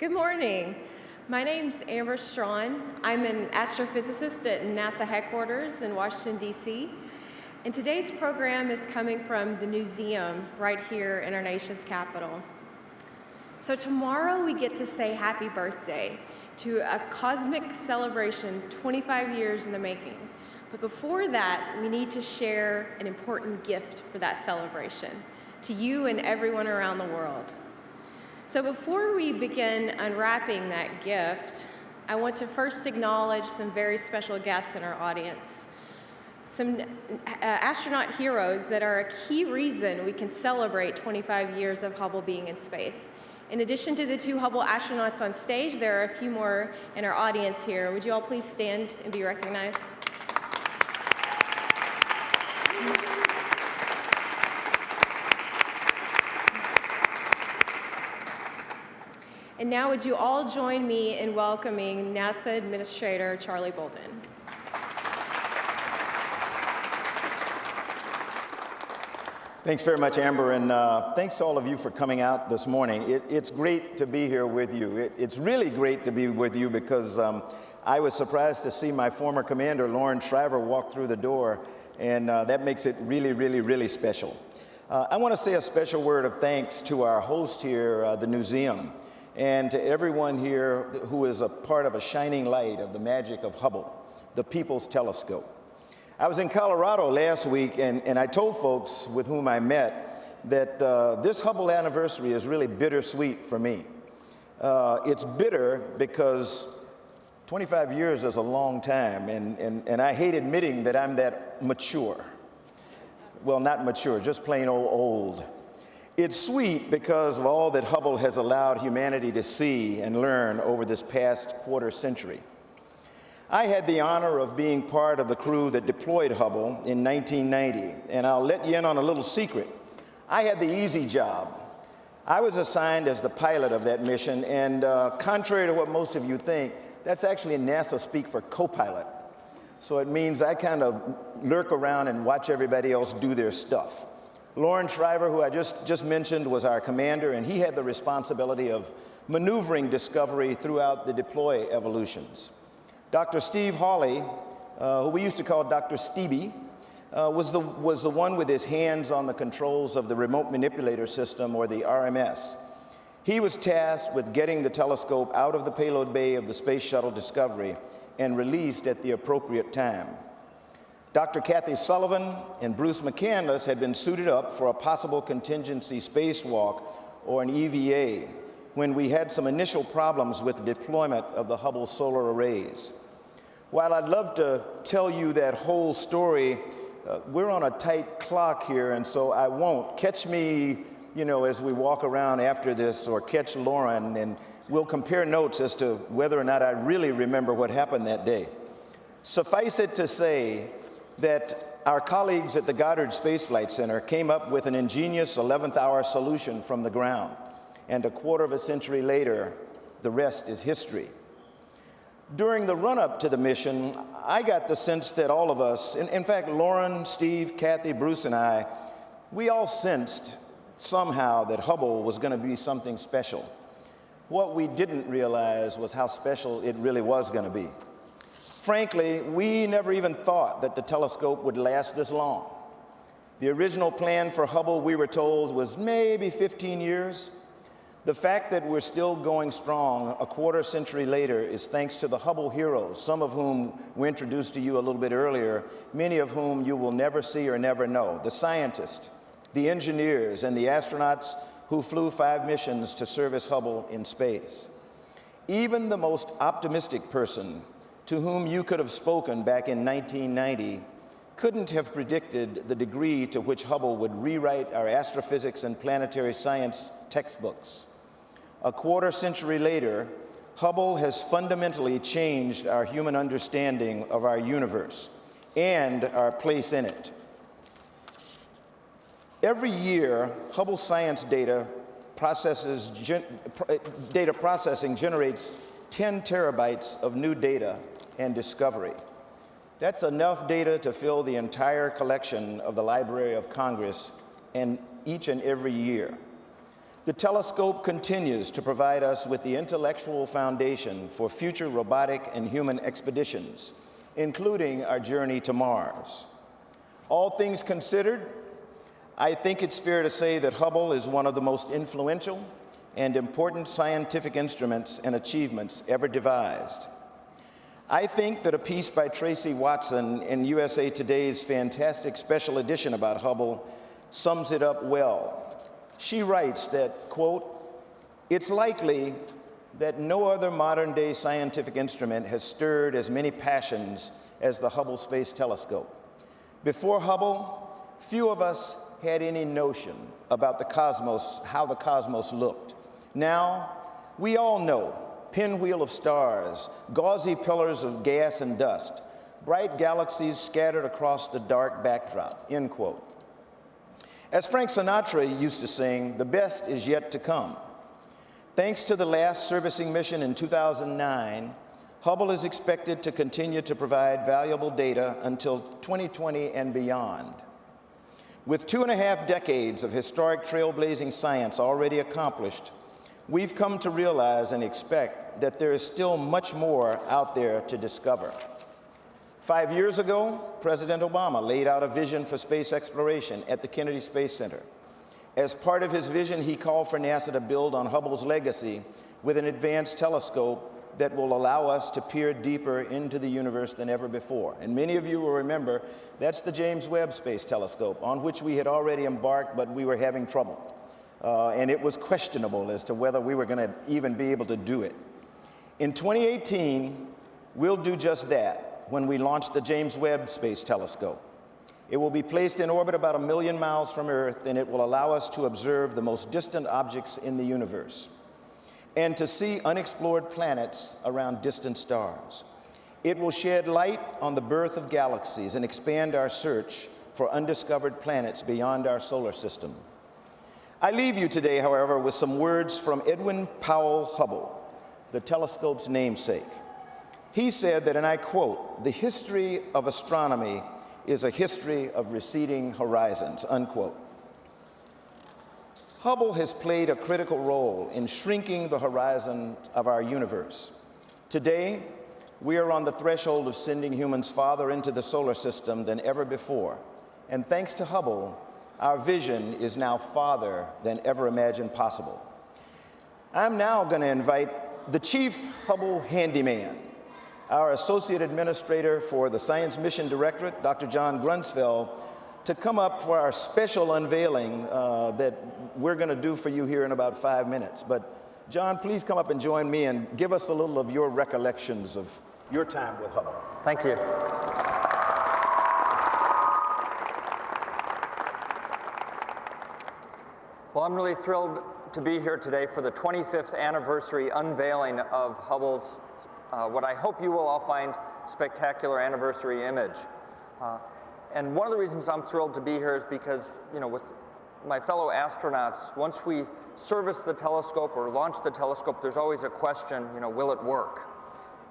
Good morning. My name's Amber Strawn. I'm an astrophysicist at NASA headquarters in Washington, D.C. And today's program is coming from the Newseum right here in our nation's capital. So tomorrow we get to say happy birthday to a cosmic celebration 25 years in the making. But before that, we need to share an important gift for that celebration to you and everyone around the world. So before we begin unwrapping that gift, I want to first acknowledge some very special guests in our audience. Some astronaut heroes that are a key reason we can celebrate 25 years of Hubble being in space. In addition to the two Hubble astronauts on stage, there are a few more in our audience here. Would you all please stand and be recognized? And now would you all join me in welcoming NASA Administrator Charlie Bolden. Thanks very much, Amber, and thanks to all of you for coming out this morning. It's great to be here with you. It's really great to be with you because I was surprised to see my former commander, Lauren Shriver, walk through the door, and that makes it really, really, really special. I want to say a special word of thanks to our host here, the Newseum, and to everyone here who is a part of a shining light of the magic of Hubble, the People's Telescope. I was in Colorado last week, and I told folks with whom I met that this Hubble anniversary is really bittersweet for me. It's bitter because 25 years is a long time, and I hate admitting that I'm that mature. Well, not mature, just plain old. It's sweet because of all that Hubble has allowed humanity to see and learn over this past quarter century. I had the honor of being part of the crew that deployed Hubble in 1990, and I'll let you in on a little secret. I had the easy job. I was assigned as the pilot of that mission, and contrary to what most of you think, that's actually NASA speak for co-pilot. So it means I kind of lurk around and watch everybody else do their stuff. Lauren Shriver, who I just mentioned, was our commander, and he had the responsibility of maneuvering Discovery throughout the deploy evolutions. Dr. Steve Hawley, who we used to call Dr. Stevie, was the one with his hands on the controls of the Remote Manipulator System, or the RMS. He was tasked with getting the telescope out of the payload bay of the Space Shuttle Discovery and released at the appropriate time. Dr. Kathy Sullivan and Bruce McCandless had been suited up for a possible contingency spacewalk, or an EVA, when we had some initial problems with the deployment of the Hubble solar arrays. While I'd love to tell you that whole story, we're on a tight clock here, and so I won't. Catch me, as we walk around after this, or catch Lauren, and we'll compare notes as to whether or not I really remember what happened that day. Suffice it to say that our colleagues at the Goddard Space Flight Center came up with an ingenious 11th hour solution from the ground. And a quarter of a century later, the rest is history. During the run-up to the mission, I got the sense that all of us, in fact, Lauren, Steve, Kathy, Bruce, and I, we all sensed somehow that Hubble was going to be something special. What we didn't realize was how special it really was going to be. Frankly, we never even thought that the telescope would last this long. The original plan for Hubble, we were told, was maybe 15 years. The fact that we're still going strong a quarter century later is thanks to the Hubble heroes, some of whom we introduced to you a little bit earlier, many of whom you will never see or never know. The scientists, the engineers, and the astronauts who flew 5 missions to service Hubble in space. Even the most optimistic person to whom you could have spoken back in 1990 couldn't have predicted the degree to which Hubble would rewrite our astrophysics and planetary science textbooks. A quarter century later, Hubble has fundamentally changed our human understanding of our universe and our place in it. Every year, Hubble science data processing generates 10 terabytes of new data and discovery. That's enough data to fill the entire collection of the Library of Congress and each and every year. The telescope continues to provide us with the intellectual foundation for future robotic and human expeditions, including our journey to Mars. All things considered, I think it's fair to say that Hubble is one of the most influential and important scientific instruments and achievements ever devised. I think that a piece by Tracy Watson in USA Today's fantastic special edition about Hubble sums it up well. She writes that, quote, "It's likely that no other modern-day scientific instrument has stirred as many passions as the Hubble Space Telescope. Before Hubble, few of us had any notion about the cosmos, how the cosmos looked. Now, we all know pinwheel of stars, gauzy pillars of gas and dust, bright galaxies scattered across the dark backdrop," end quote. As Frank Sinatra used to sing, the best is yet to come. Thanks to the last servicing mission in 2009, Hubble is expected to continue to provide valuable data until 2020 and beyond. With 2.5 decades of historic trailblazing science already accomplished, we've come to realize and expect that there is still much more out there to discover. 5 years ago, President Obama laid out a vision for space exploration at the Kennedy Space Center. As part of his vision, he called for NASA to build on Hubble's legacy with an advanced telescope that will allow us to peer deeper into the universe than ever before. And many of you will remember that's the James Webb Space Telescope, on which we had already embarked, but we were having trouble. And it was questionable as to whether we were going to even be able to do it. In 2018, we'll do just that when we launch the James Webb Space Telescope. It will be placed in orbit about 1 million miles from Earth, and it will allow us to observe the most distant objects in the universe and to see unexplored planets around distant stars. It will shed light on the birth of galaxies and expand our search for undiscovered planets beyond our solar system. I leave you today, however, with some words from Edwin Powell Hubble, the telescope's namesake. He said that, and I quote, "The history of astronomy is a history of receding horizons," unquote. Hubble has played a critical role in shrinking the horizon of our universe. Today, we are on the threshold of sending humans farther into the solar system than ever before. And thanks to Hubble, our vision is now farther than ever imagined possible. I'm now going to invite the Chief Hubble Handyman, our Associate Administrator for the Science Mission Directorate, Dr. John Grunsfeld, to come up for our special unveiling that we're going to do for you here in about 5 minutes. But John, please come up and join me and give us a little of your recollections of your time with Hubble. Thank you. Well, I'm really thrilled to be here today for the 25th anniversary unveiling of Hubble's, what I hope you will all find spectacular anniversary image. And one of the reasons I'm thrilled to be here is because, with my fellow astronauts, once we service the telescope or launch the telescope, there's always a question, will it work?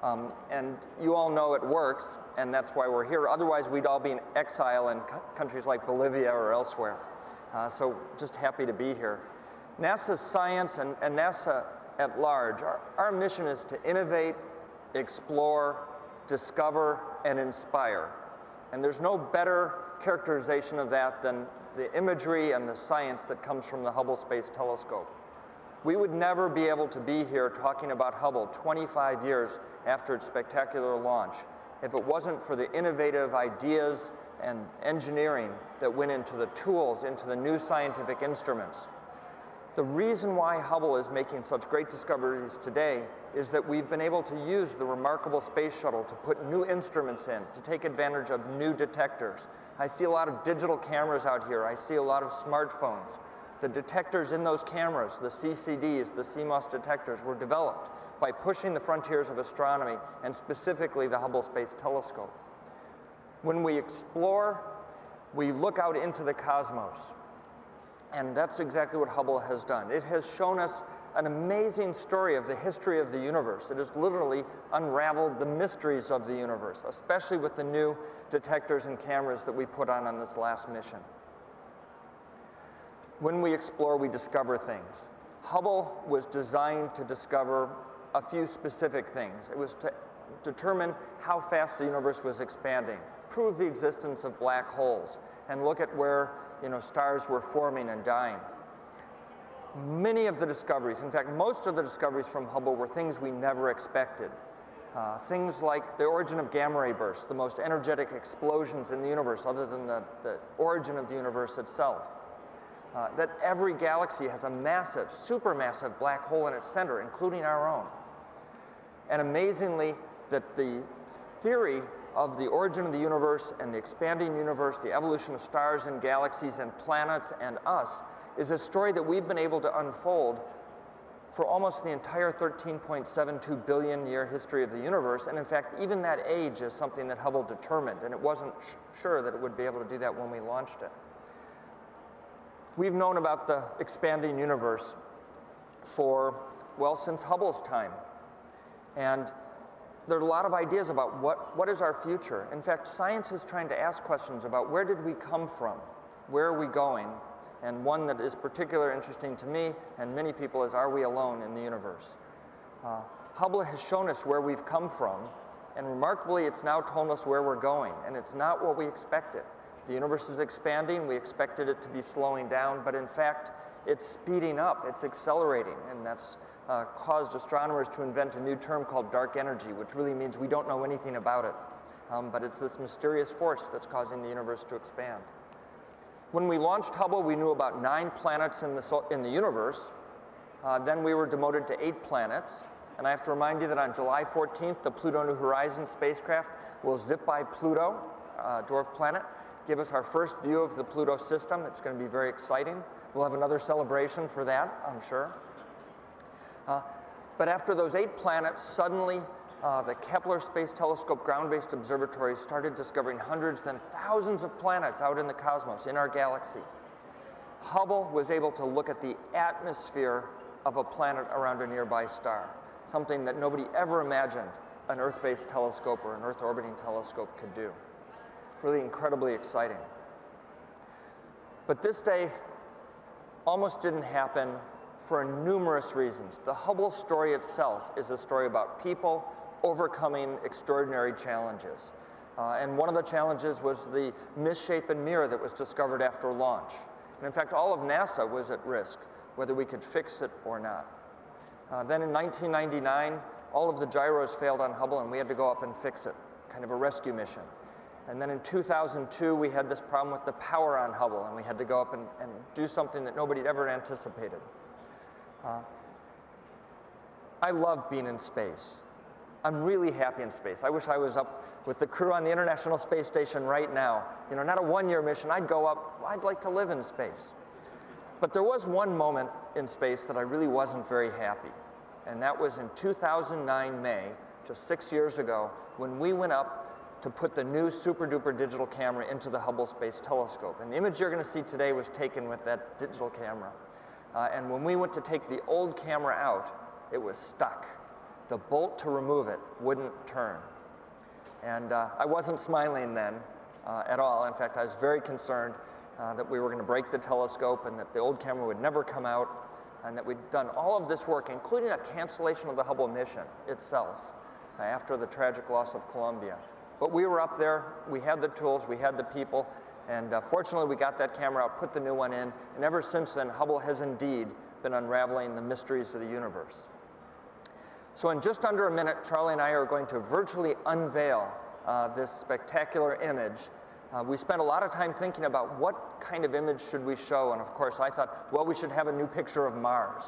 And you all know it works, and that's why we're here. Otherwise, we'd all be in exile in countries like Bolivia or elsewhere. So just happy to be here. NASA's science and NASA at large, our mission is to innovate, explore, discover, and inspire. And there's no better characterization of that than the imagery and the science that comes from the Hubble Space Telescope. We would never be able to be here talking about Hubble 25 years after its spectacular launch if it wasn't for the innovative ideas and engineering that went into the tools, into the new scientific instruments. The reason why Hubble is making such great discoveries today is that we've been able to use the remarkable space shuttle to put new instruments in, to take advantage of new detectors. I see a lot of digital cameras out here. I see a lot of smartphones. The detectors in those cameras, the CCDs, the CMOS detectors, were developed by pushing the frontiers of astronomy, and specifically the Hubble Space Telescope. When we explore, we look out into the cosmos. And that's exactly what Hubble has done. It has shown us an amazing story of the history of the universe. It has literally unraveled the mysteries of the universe, especially with the new detectors and cameras that we put on this last mission. When we explore, we discover things. Hubble was designed to discover a few specific things. It was to determine how fast the universe was expanding, prove the existence of black holes, and look at where stars were forming and dying. Many of the discoveries, in fact, most of the discoveries from Hubble were things we never expected. Things like the origin of gamma ray bursts, the most energetic explosions in the universe other than the origin of the universe itself. That every galaxy has a massive, supermassive black hole in its center, including our own. And amazingly, that the theory of the origin of the universe and the expanding universe, the evolution of stars and galaxies and planets and us, is a story that we've been able to unfold for almost the entire 13.72 billion year history of the universe. And in fact, even that age is something that Hubble determined, and it wasn't sure that it would be able to do that when we launched it. We've known about the expanding universe for, well, since Hubble's time. And there are a lot of ideas about what is our future. In fact, science is trying to ask questions about where did we come from, where are we going, and one that is particularly interesting to me and many people is, are we alone in the universe? Hubble has shown us where we've come from, and remarkably, it's now told us where we're going, and it's not what we expected. The universe is expanding. We expected it to be slowing down, but in fact, it's speeding up, it's accelerating, and that's caused astronomers to invent a new term called dark energy, which really means we don't know anything about it. But it's this mysterious force that's causing the universe to expand. When we launched Hubble, we knew about 9 planets in the universe. Then we were demoted to 8 planets. And I have to remind you that on July 14th, the Pluto New Horizons spacecraft will zip by Pluto, dwarf planet, give us our first view of the Pluto system. It's going to be very exciting. We'll have another celebration for that, I'm sure. But after those 8 planets, suddenly the Kepler Space Telescope ground-based observatories started discovering hundreds and thousands of planets out in the cosmos, in our galaxy. Hubble was able to look at the atmosphere of a planet around a nearby star, something that nobody ever imagined an Earth-based telescope or an Earth-orbiting telescope could do. Really incredibly exciting. But this day almost didn't happen for numerous reasons. The Hubble story itself is a story about people overcoming extraordinary challenges. And one of the challenges was the misshapen mirror that was discovered after launch. And in fact, all of NASA was at risk, whether we could fix it or not. Then in 1999, all of the gyros failed on Hubble, and we had to go up and fix it, kind of a rescue mission. And then in 2002, we had this problem with the power on Hubble, and we had to go up and do something that nobody had ever anticipated. I love being in space. I'm really happy in space. I wish I was up with the crew on the International Space Station right now. Not a one-year mission. I'd go up. I'd like to live in space. But there was one moment in space that I really wasn't very happy. And that was in 2009 May, just 6 years ago, when we went up to put the new super-duper digital camera into the Hubble Space Telescope. And the image you're going to see today was taken with that digital camera. And when we went to take the old camera out, it was stuck. The bolt to remove it wouldn't turn. And I wasn't smiling then at all. In fact, I was very concerned that we were going to break the telescope and that the old camera would never come out, and that we'd done all of this work, including a cancellation of the Hubble mission itself after the tragic loss of Columbia. But we were up there, we had the tools, we had the people, and fortunately we got that camera out, put the new one in, and ever since then, Hubble has indeed been unraveling the mysteries of the universe. So in just under a minute, Charlie and I are going to virtually unveil this spectacular image. We spent a lot of time thinking about what kind of image should we show, and of course I thought, well, we should have a new picture of Mars.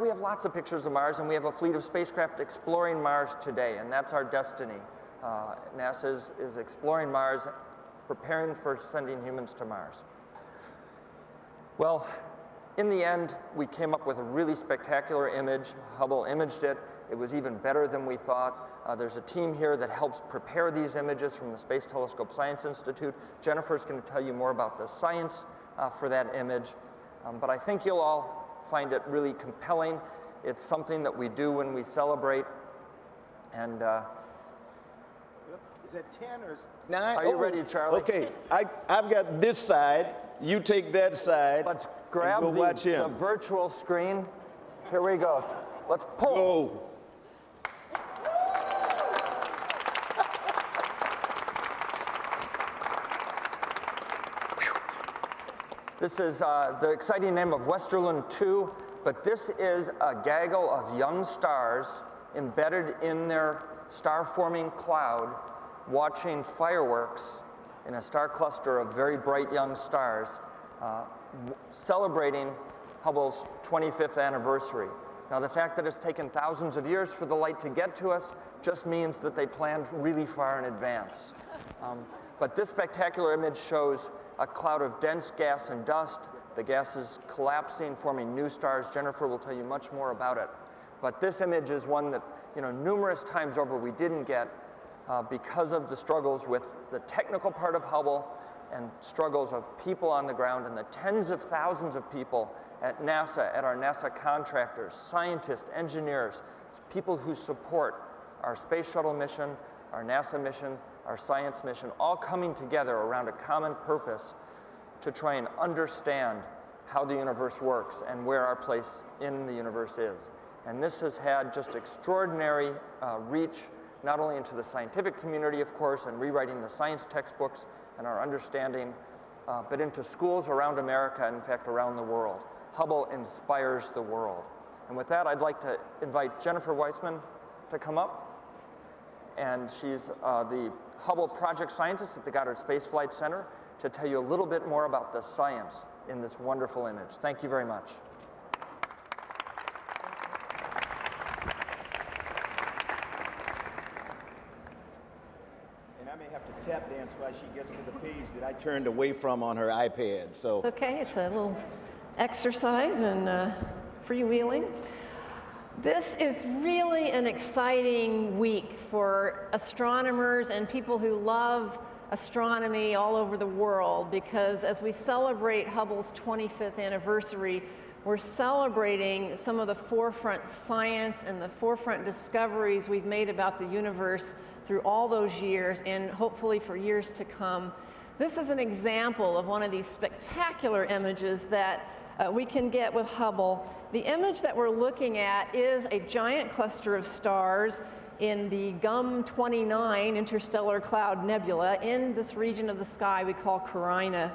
We have lots of pictures of Mars, and we have a fleet of spacecraft exploring Mars today, and that's our destiny. NASA is exploring Mars, preparing for sending humans to Mars. Well, in the end, we came up with a really spectacular image. Hubble imaged it. It was even better than we thought. There's a team here that helps prepare these images from the Space Telescope Science Institute. Jennifer's going to tell you more about the science for that image. But I think you'll all find it really compelling. It's something that we do when we celebrate. And is that 10 or 9? Are you ready, Charlie? Okay, I've got this side. You take that side. grab we'll watch the him. virtual screen. Here we go. Let's pull. Go. This is the exciting name of Westerlund 2, but this is a gaggle of young stars embedded in their star-forming cloud, watching fireworks in a star cluster of very bright young stars, celebrating Hubble's 25th anniversary. Now, the fact that it's taken thousands of years for the light to get to us just means that they planned really far in advance. But this spectacular image shows a cloud of dense gas and dust. The gas is collapsing, forming new stars. Jennifer will tell you much more about it. But this image is one that, numerous times over we didn't get because of the struggles with the technical part of Hubble and struggles of people on the ground and the tens of thousands of people at NASA, at our NASA contractors, scientists, engineers, people who support our space shuttle mission, our NASA mission, our science mission, all coming together around a common purpose to try and understand how the universe works and where our place in the universe is. And this has had just extraordinary reach, not only into the scientific community, of course, and rewriting the science textbooks and our understanding, but into schools around America, and in fact, around the world. Hubble inspires the world. And with that, I'd like to invite Jennifer Weissman to come up. And she's the Hubble project scientist at the Goddard Space Flight Center to tell you a little bit more about the science in this wonderful image. Thank you very much. And I may have to tap dance while she gets to the page that I turned away from on her iPad. So It's okay, it's a little exercise and freewheeling. This is really an exciting week for astronomers and people who love astronomy all over the world, because as we celebrate Hubble's 25th anniversary, we're celebrating some of the forefront science and the forefront discoveries we've made about the universe through all those years and hopefully for years to come. This is an example of one of these spectacular images that we can get with Hubble. The image that we're looking at is a giant cluster of stars in the GUM 29 interstellar cloud nebula in this region of the sky we call Carina.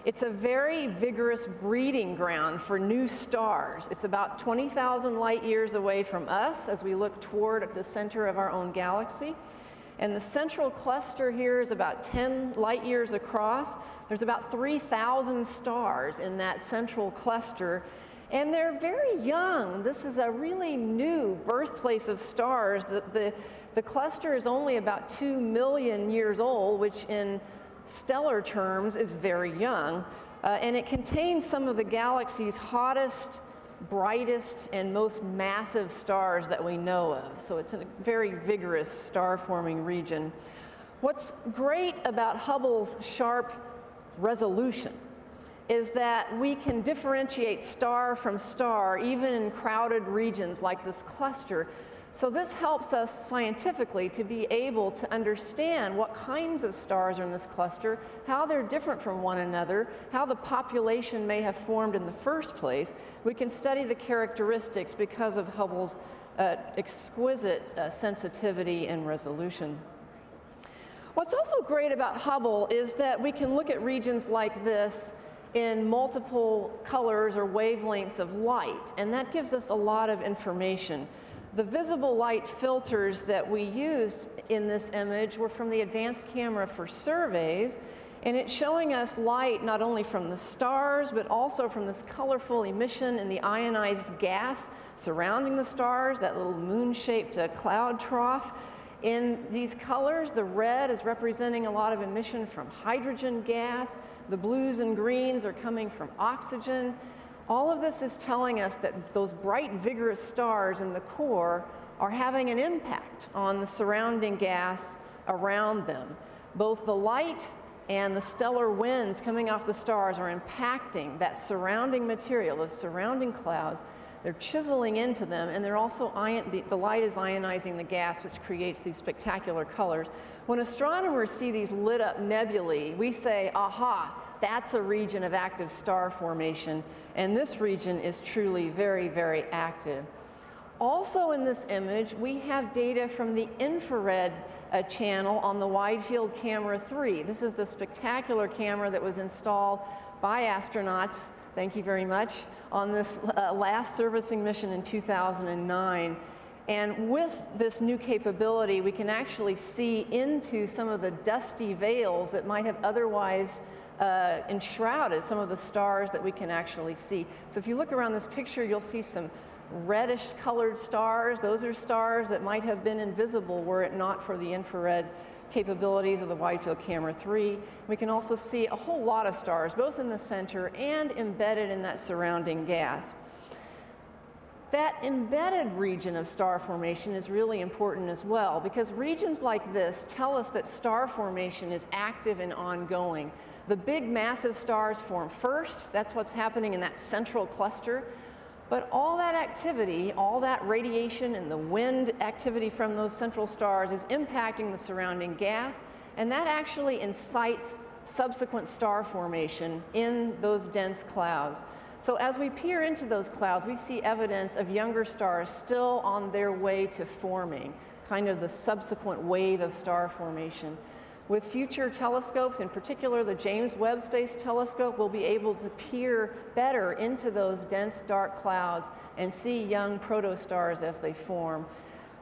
It's a very vigorous breeding ground for new stars. It's about 20,000 light years away from us as we look toward the center of our own galaxy. And the central cluster here is about 10 light years across. There's about 3,000 stars in that central cluster, and they're very young. This is a really new birthplace of stars. The cluster is only about 2 million years old, which in stellar terms is very young, and it contains some of the galaxy's hottest, brightest, and most massive stars that we know of. So it's a very vigorous star-forming region. What's great about Hubble's sharp resolution is that we can differentiate star from star, even in crowded regions like this cluster. So this helps us scientifically to be able to understand what kinds of stars are in this cluster, how they're different from one another, how the population may have formed in the first place. We can study the characteristics because of Hubble's exquisite sensitivity and resolution. What's also great about Hubble is that we can look at regions like this in multiple colors or wavelengths of light, and that gives us a lot of information. The visible light filters that we used in this image were from the advanced camera for surveys, and it's showing us light not only from the stars, but also from this colorful emission in the ionized gas surrounding the stars, that little moon-shaped cloud trough. In these colors, the red is representing a lot of emission from hydrogen gas, the blues and greens are coming from oxygen. All of this is telling us that those bright, vigorous stars in the core are having an impact on the surrounding gas around them. Both the light and the stellar winds coming off the stars are impacting that surrounding material, those surrounding clouds. They're chiseling into them, and they're also the light is ionizing the gas, which creates these spectacular colors. When astronomers see these lit up nebulae, we say, aha, that's a region of active star formation, and this region is truly very, very active. Also in this image, we have data from the infrared channel on the Wide Field Camera 3. This is the spectacular camera that was installed by astronauts, thank you very much, on this last servicing mission in 2009. And with this new capability, we can actually see into some of the dusty veils that might have otherwise enshrouded some of the stars that we can actually see. So if you look around this picture, you'll see some reddish colored stars. Those are stars that might have been invisible were it not for the infrared capabilities of the Wide Field Camera 3. We can also see a whole lot of stars, both in the center and embedded in that surrounding gas. That embedded region of star formation is really important as well, because regions like this tell us that star formation is active and ongoing. The big massive stars form first. That's what's happening in that central cluster. But all that activity, all that radiation and the wind activity from those central stars is impacting the surrounding gas, and that actually incites subsequent star formation in those dense clouds. So as we peer into those clouds, we see evidence of younger stars still on their way to forming, kind of the subsequent wave of star formation. With future telescopes, in particular the James Webb Space Telescope, we'll be able to peer better into those dense dark clouds and see young protostars as they form.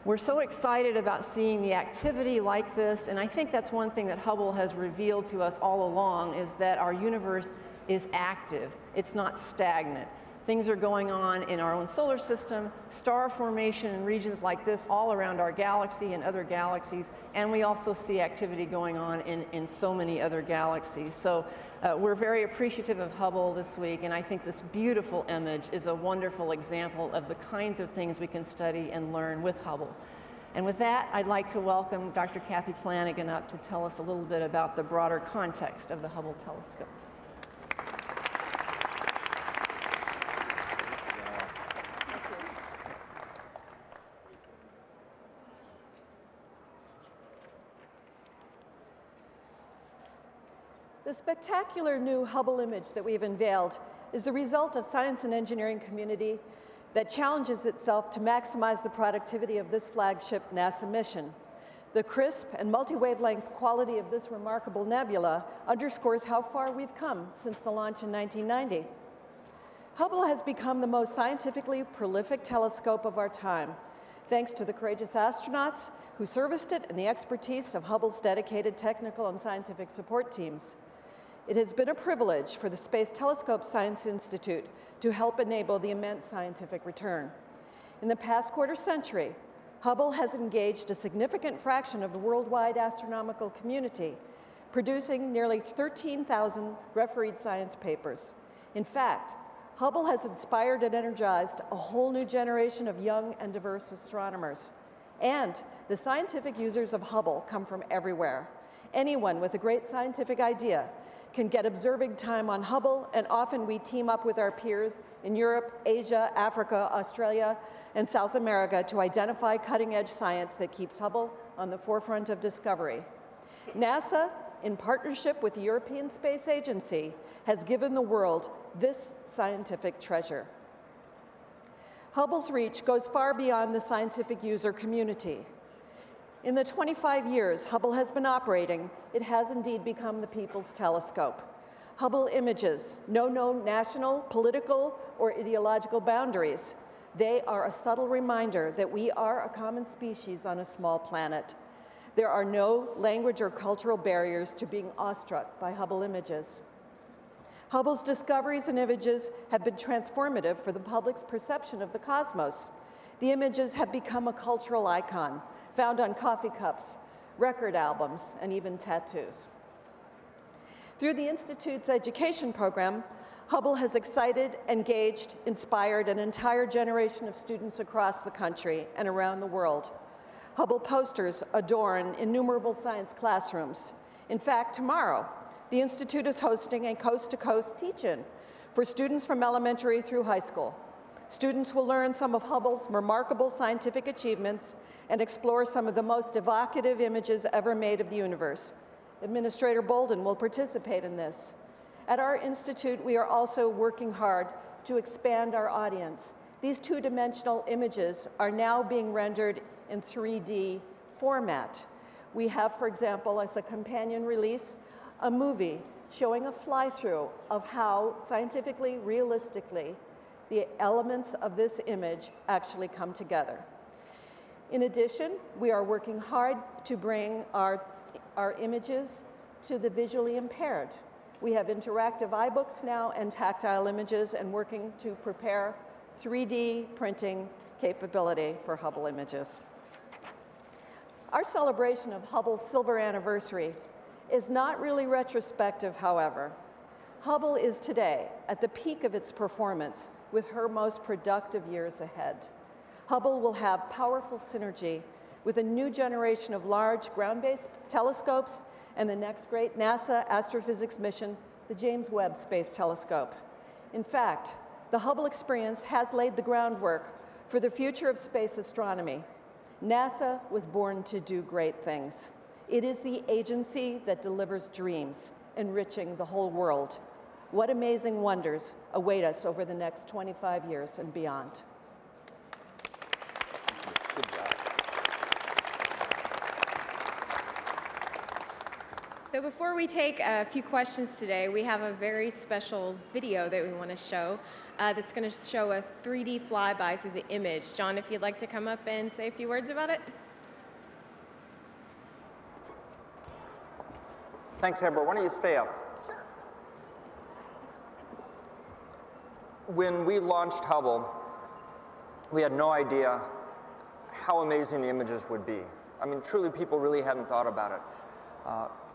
We're so excited about seeing the activity like this, and I think that's one thing that Hubble has revealed to us all along, is that our universe is active. It's not stagnant. Things are going on in our own solar system, star formation in regions like this all around our galaxy and other galaxies, and we also see activity going on in so many other galaxies. So we're very appreciative of Hubble this week, and I think this beautiful image is a wonderful example of the kinds of things we can study and learn with Hubble. And with that, I'd like to welcome Dr. Kathy Flanagan up to tell us a little bit about the broader context of the Hubble telescope. The spectacular new Hubble image that we've unveiled is the result of science and engineering community that challenges itself to maximize the productivity of this flagship NASA mission. The crisp and multi-wavelength quality of this remarkable nebula underscores how far we've come since the launch in 1990. Hubble has become the most scientifically prolific telescope of our time, thanks to the courageous astronauts who serviced it and the expertise of Hubble's dedicated technical and scientific support teams. It has been a privilege for the Space Telescope Science Institute to help enable the immense scientific return. In the past quarter century, Hubble has engaged a significant fraction of the worldwide astronomical community, producing nearly 13,000 refereed science papers. In fact, Hubble has inspired and energized a whole new generation of young and diverse astronomers. And the scientific users of Hubble come from everywhere. Anyone with a great scientific idea can get observing time on Hubble, and often we team up with our peers in Europe, Asia, Africa, Australia, and South America to identify cutting-edge science that keeps Hubble on the forefront of discovery. NASA, in partnership with the European Space Agency, has given the world this scientific treasure. Hubble's reach goes far beyond the scientific user community. In the 25 years Hubble has been operating, it has indeed become the people's telescope. Hubble images know no national, political, or ideological boundaries. They are a subtle reminder that we are a common species on a small planet. There are no language or cultural barriers to being awestruck by Hubble images. Hubble's discoveries and images have been transformative for the public's perception of the cosmos. The images have become a cultural icon, found on coffee cups, record albums, and even tattoos. Through the Institute's education program, Hubble has excited, engaged, inspired an entire generation of students across the country and around the world. Hubble posters adorn innumerable science classrooms. In fact, tomorrow, the Institute is hosting a coast-to-coast teach-in for students from elementary through high school. Students will learn some of Hubble's remarkable scientific achievements and explore some of the most evocative images ever made of the universe. Administrator Bolden will participate in this. At our institute, we are also working hard to expand our audience. These two-dimensional images are now being rendered in 3D format. We have, for example, as a companion release, a movie showing a fly-through of how scientifically, realistically, the elements of this image actually come together. In addition, we are working hard to bring our images to the visually impaired. We have interactive iBooks now and tactile images, and working to prepare 3D printing capability for Hubble images. Our celebration of Hubble's silver anniversary is not really retrospective, however. Hubble is today at the peak of its performance with her most productive years ahead. Hubble will have powerful synergy with a new generation of large ground-based telescopes and the next great NASA astrophysics mission, the James Webb Space Telescope. In fact, the Hubble experience has laid the groundwork for the future of space astronomy. NASA was born to do great things. It is the agency that delivers dreams, enriching the whole world. What amazing wonders await us over the next 25 years and beyond. Good job. So before we take a few questions today, we have a very special video that we want to show that's going to show a 3D flyby through the image. John, if you'd like to come up and say a few words about it. Thanks, Amber. Why don't you stay up? When we launched Hubble, we had no idea how amazing the images would be. I mean, truly, people really hadn't thought about it.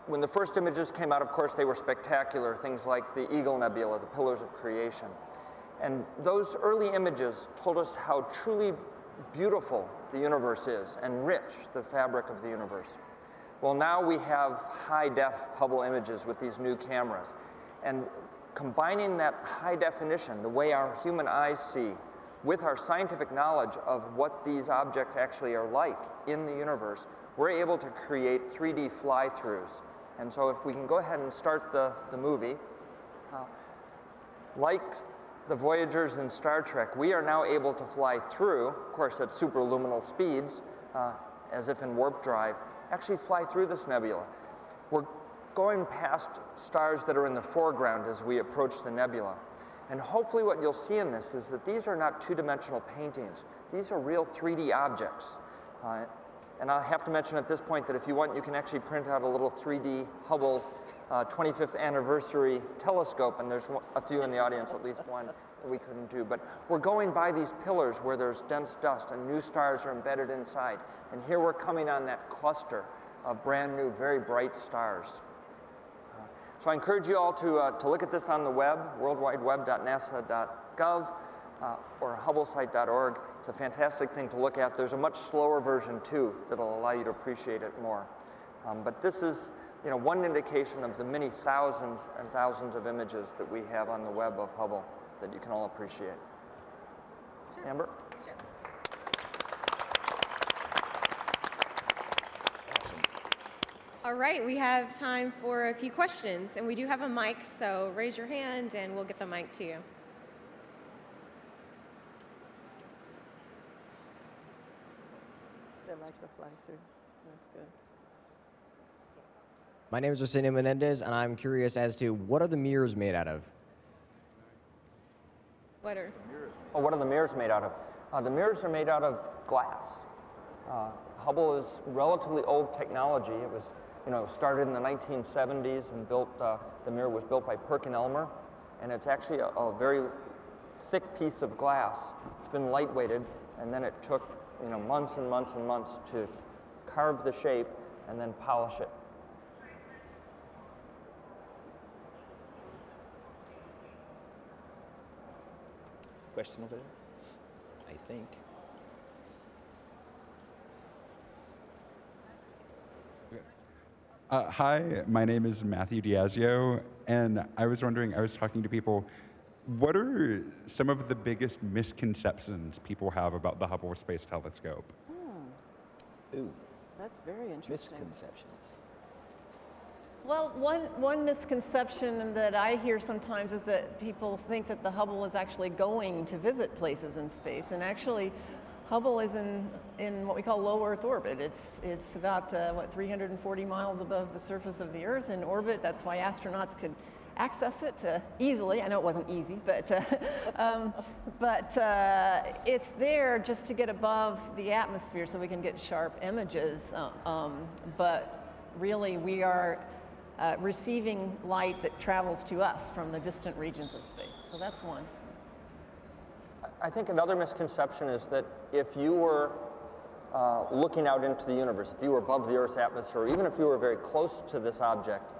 When the first images came out, of course, they were spectacular, things like the Eagle Nebula, the Pillars of Creation. And those early images told us how truly beautiful the universe is and rich the fabric of the universe. Well, now we have high-def Hubble images with these new cameras. And combining that high definition, the way our human eyes see, with our scientific knowledge of what these objects actually are like in the universe, we're able to create 3D fly-throughs. And so if we can go ahead and start the movie, like the Voyagers in Star Trek, we are now able to fly through, of course at superluminal speeds, as if in warp drive, actually fly through this nebula. We're going past stars that are in the foreground as we approach the nebula. And hopefully what you'll see in this is that these are not two-dimensional paintings. These are real 3D objects. And I have to mention at this point that if you want, you can actually print out a little 3D Hubble 25th anniversary telescope, and there's a few in the audience, at least one that we couldn't do. But we're going by these pillars where there's dense dust and new stars are embedded inside. And here we're coming on that cluster of brand new, very bright stars. So I encourage you all to look at this on the web, worldwideweb.nasa.gov or hubblesite.org. It's a fantastic thing to look at. There's a much slower version too that'll allow you to appreciate it more. But this is, one indication of the many thousands and thousands of images that we have on the web of Hubble that you can all appreciate. Sure. Amber? Sure. All right, we have time for a few questions, and we do have a mic, so raise your hand and we'll get the mic to you. They like the fly through. That's good. My name is Arsenio Menendez, and I'm curious as to what are the mirrors made out of? What are? Oh, what are the mirrors made out of? The mirrors are made out of glass. Hubble is relatively old technology. It was, started in the 1970s and built. The mirror was built by Perkin-Elmer, and it's actually a very thick piece of glass. It's been lightweighted, and then it took months and months and months to carve the shape and then polish it. Question over there? I think. Hi, my name is Matthew Diazio, and I was talking to people, what are some of the biggest misconceptions people have about the Hubble Space Telescope? Ooh, That's very interesting. misconceptions. Well, one misconception that I hear sometimes is that people think that the Hubble is actually going to visit places in space, and actually Hubble is in what we call low Earth orbit. It's about, 340 miles above the surface of the Earth in orbit. That's why astronauts could access it easily. I know it wasn't easy, but it's there just to get above the atmosphere so we can get sharp images. But really, we are receiving light that travels to us from the distant regions of space. So that's one. I think another misconception is that if you were looking out into the universe, if you were above the Earth's atmosphere, even if you were very close to this object,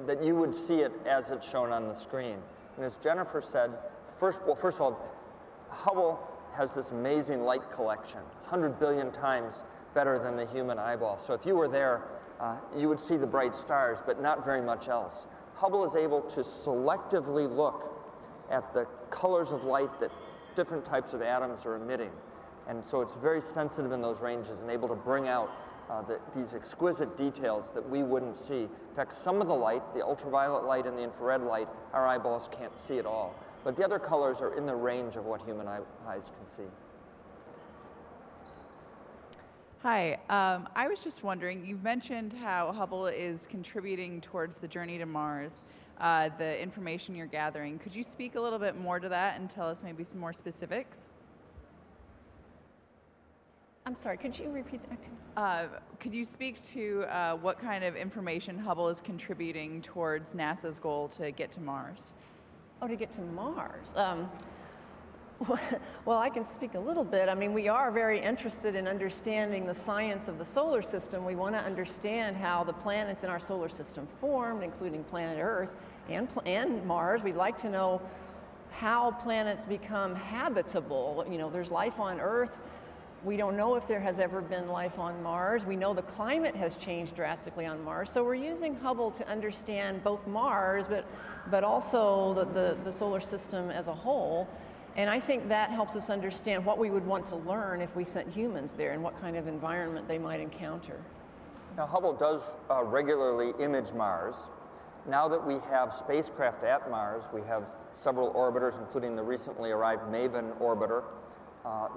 that you would see it as it's shown on the screen. And as Jennifer said, first of all, Hubble has this amazing light collection, 100 billion times better than the human eyeball. So if you were there, you would see the bright stars, but not very much else. Hubble is able to selectively look at the colors of light that different types of atoms are emitting. And so it's very sensitive in those ranges and able to bring out these exquisite details that we wouldn't see. In fact, some of the light, the ultraviolet light and the infrared light, our eyeballs can't see at all. But the other colors are in the range of what human eyes can see. Hi, I was just wondering, you've mentioned how Hubble is contributing towards the journey to Mars, the information you're gathering. Could you speak a little bit more to that and tell us maybe some more specifics? I'm sorry, could you repeat that? Could you speak to what kind of information Hubble is contributing towards NASA's goal to get to Mars? Oh, to get to Mars. Well, I can speak a little bit. I mean, we are very interested in understanding the science of the solar system. We want to understand how the planets in our solar system formed, including planet Earth and Mars. We'd like to know how planets become habitable. You know, there's life on Earth. We don't know if there has ever been life on Mars. We know the climate has changed drastically on Mars. So we're using Hubble to understand both Mars, but also the solar system as a whole. And I think that helps us understand what we would want to learn if we sent humans there and what kind of environment they might encounter. Now, Hubble does regularly image Mars. Now that we have spacecraft at Mars, we have several orbiters, including the recently arrived MAVEN orbiter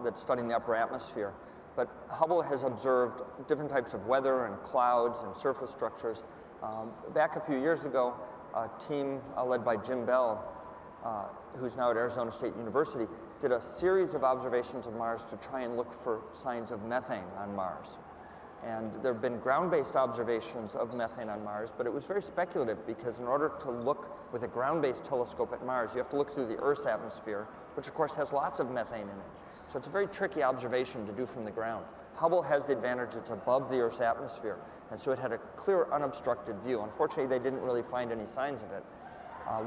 that's studying the upper atmosphere. But Hubble has observed different types of weather and clouds and surface structures. Back a few years ago, a team led by Jim Bell, who's now at Arizona State University, did a series of observations of Mars to try and look for signs of methane on Mars. And there have been ground-based observations of methane on Mars, but it was very speculative because in order to look with a ground-based telescope at Mars, you have to look through the Earth's atmosphere, which of course has lots of methane in it. So it's a very tricky observation to do from the ground. Hubble has the advantage it's above the Earth's atmosphere, and so it had a clear, unobstructed view. Unfortunately, they didn't really find any signs of it.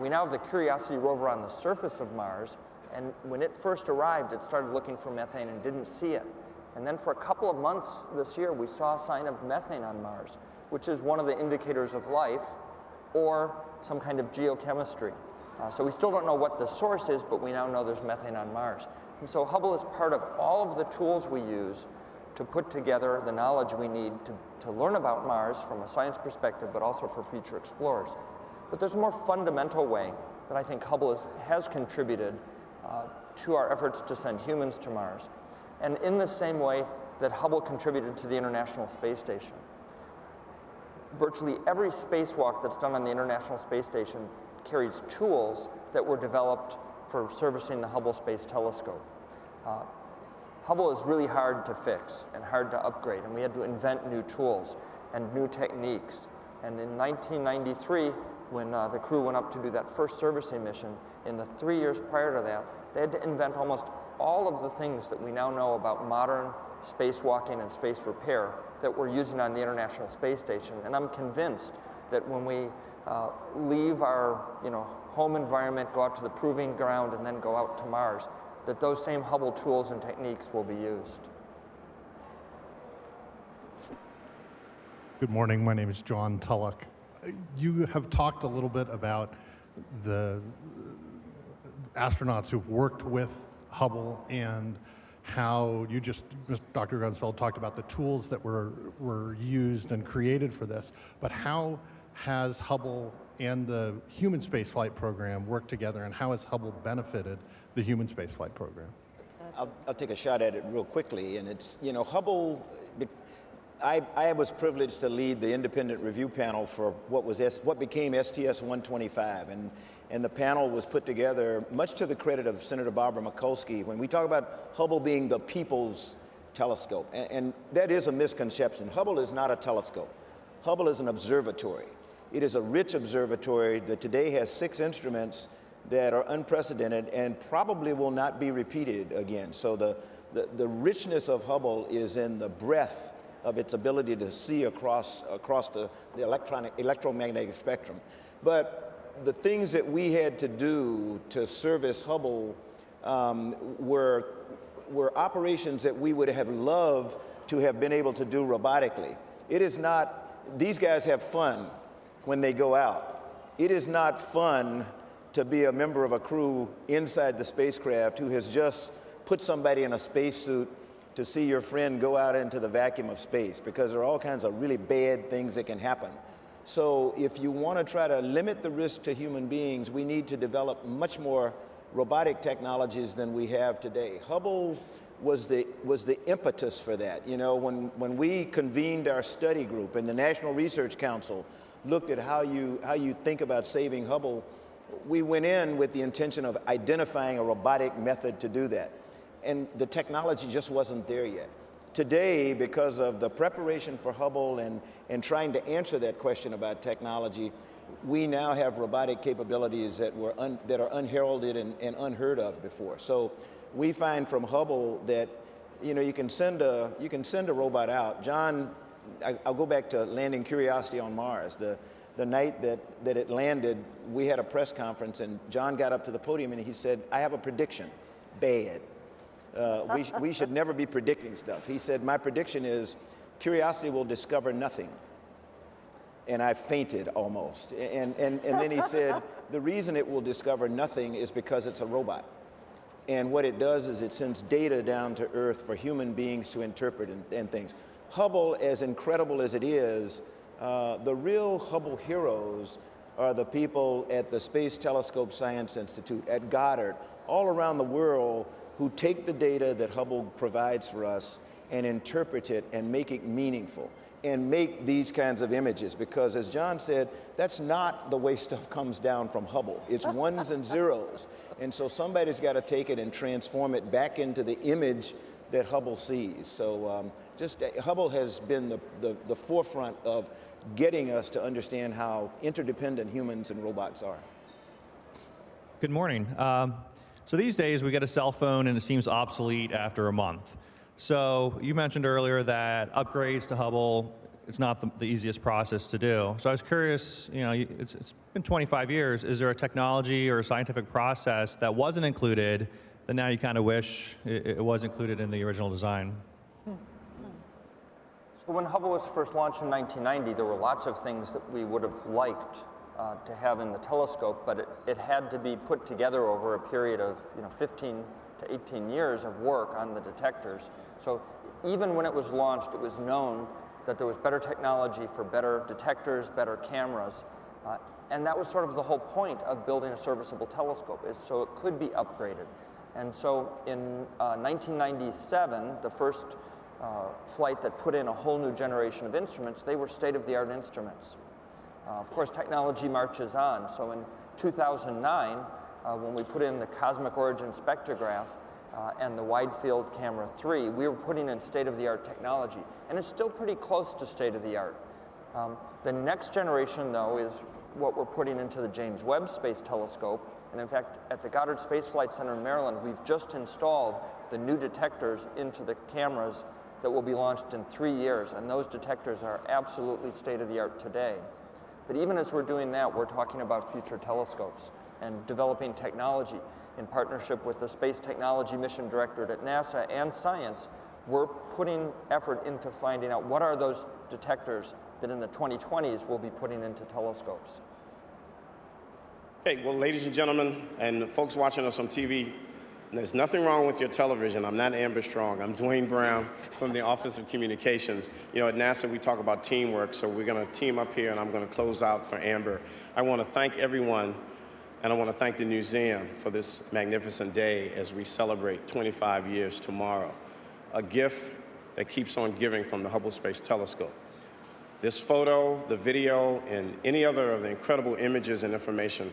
We now have the Curiosity rover on the surface of Mars, and when it first arrived, it started looking for methane and didn't see it. And then for a couple of months this year, we saw a sign of methane on Mars, which is one of the indicators of life or some kind of geochemistry. So we still don't know what the source is, but we now know there's methane on Mars. And so Hubble is part of all of the tools we use to put together the knowledge we need to learn about Mars from a science perspective, but also for future explorers. But there's a more fundamental way that I think Hubble has contributed to our efforts to send humans to Mars. And in the same way that Hubble contributed to the International Space Station. Virtually every spacewalk that's done on the International Space Station carries tools that were developed for servicing the Hubble Space Telescope. Hubble is really hard to fix and hard to upgrade, and we had to invent new tools and new techniques. And in 1993, when the crew went up to do that first servicing mission, in the 3 years prior to that, they had to invent almost all of the things that we now know about modern spacewalking and space repair that we're using on the International Space Station. And I'm convinced that when we leave our home environment, go out to the proving ground, and then go out to Mars, that those same Hubble tools and techniques will be used. Good morning, my name is John Tullock. You have talked a little bit about the astronauts who've worked with Hubble and how Dr. Grunsfeld talked about the tools that were used and created for this, but how has Hubble and the human spaceflight program worked together, and how has Hubble benefited the human spaceflight program? I'll take a shot at it real quickly, and it's, Hubble, I was privileged to lead the independent review panel for what became STS-125, and the panel was put together much to the credit of Senator Barbara Mikulski. When we talk about Hubble being the people's telescope, and that is a misconception. Hubble is not a telescope. Hubble is an observatory. It is a rich observatory that today has 6 instruments that are unprecedented and probably will not be repeated again. So the richness of Hubble is in the breadth of its ability to see across the electromagnetic spectrum. But the things that we had to do to service Hubble were operations that we would have loved to have been able to do robotically. It is not, these guys have fun when they go out. It is not fun to be a member of a crew inside the spacecraft who has just put somebody in a spacesuit to see your friend go out into the vacuum of space, because there are all kinds of really bad things that can happen. So if you want to try to limit the risk to human beings, we need to develop much more robotic technologies than we have today. Hubble was the impetus for that. When we convened our study group and the National Research Council looked at how you think about saving Hubble, we went in with the intention of identifying a robotic method to do that. And the technology just wasn't there yet. Today, because of the preparation for Hubble and trying to answer that question about technology, we now have robotic capabilities that are unheralded and unheard of before. So we find from Hubble that you can send a robot out. John, I'll go back to landing Curiosity on Mars. The night that it landed, we had a press conference, and John got up to the podium and he said, "I have a prediction, bad. We should never be predicting stuff." He said, "My prediction is Curiosity will discover nothing." And I fainted almost. And then he said, "The reason it will discover nothing is because it's a robot. And what it does is it sends data down to Earth for human beings to interpret and things." Hubble, as incredible as it is, the real Hubble heroes are the people at the Space Telescope Science Institute, at Goddard, all around the world, who take the data that Hubble provides for us and interpret it and make it meaningful and make these kinds of images. Because as John said, that's not the way stuff comes down from Hubble. It's ones and zeros. And so somebody's got to take it and transform it back into the image that Hubble sees. So Hubble has been the forefront of getting us to understand how interdependent humans and robots are. Good morning. So these days we get a cell phone and it seems obsolete after a month. So you mentioned earlier that upgrades to Hubble, it's not the easiest process to do. So I was curious, it's been 25 years. Is there a technology or a scientific process that wasn't included that now you kind of wish it was included in the original design? So when Hubble was first launched in 1990, there were lots of things that we would have liked to have in the telescope, but it had to be put together over a period of 15 to 18 years of work on the detectors. So even when it was launched, it was known that there was better technology for better detectors, better cameras, and that was sort of the whole point of building a serviceable telescope, is so it could be upgraded. And so in 1997, the first flight that put in a whole new generation of instruments, they were state-of-the-art instruments. Of course, technology marches on. So in 2009, when we put in the Cosmic Origin Spectrograph and the Wide Field Camera 3, we were putting in state-of-the-art technology. And it's still pretty close to state-of-the-art. The next generation, though, is what we're putting into the James Webb Space Telescope. And in fact, at the Goddard Space Flight Center in Maryland, we've just installed the new detectors into the cameras that will be launched in 3 years. And those detectors are absolutely state-of-the-art today. But even as we're doing that, we're talking about future telescopes and developing technology in partnership with the Space Technology Mission Directorate at NASA and science. We're putting effort into finding out what are those detectors that in the 2020s we'll be putting into telescopes. Hey, well, ladies and gentlemen, and folks watching us on TV, there's nothing wrong with your television. I'm not Amber Strong. I'm Dwayne Brown from the Office of Communications. You know, at NASA, we talk about teamwork, so we're going to team up here, and I'm going to close out for Amber. I want to thank everyone, and I want to thank the Newseum for this magnificent day as we celebrate 25 years tomorrow, a gift that keeps on giving from the Hubble Space Telescope. This photo, the video, and any other of the incredible images and information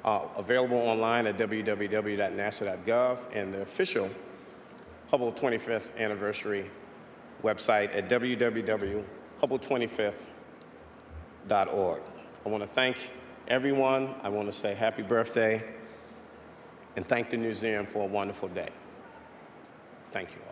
are available online at www.nasa.gov and the official Hubble 25th anniversary website at www.hubble25th.org. I want to thank everyone. I want to say happy birthday and thank the Newseum for a wonderful day. Thank you.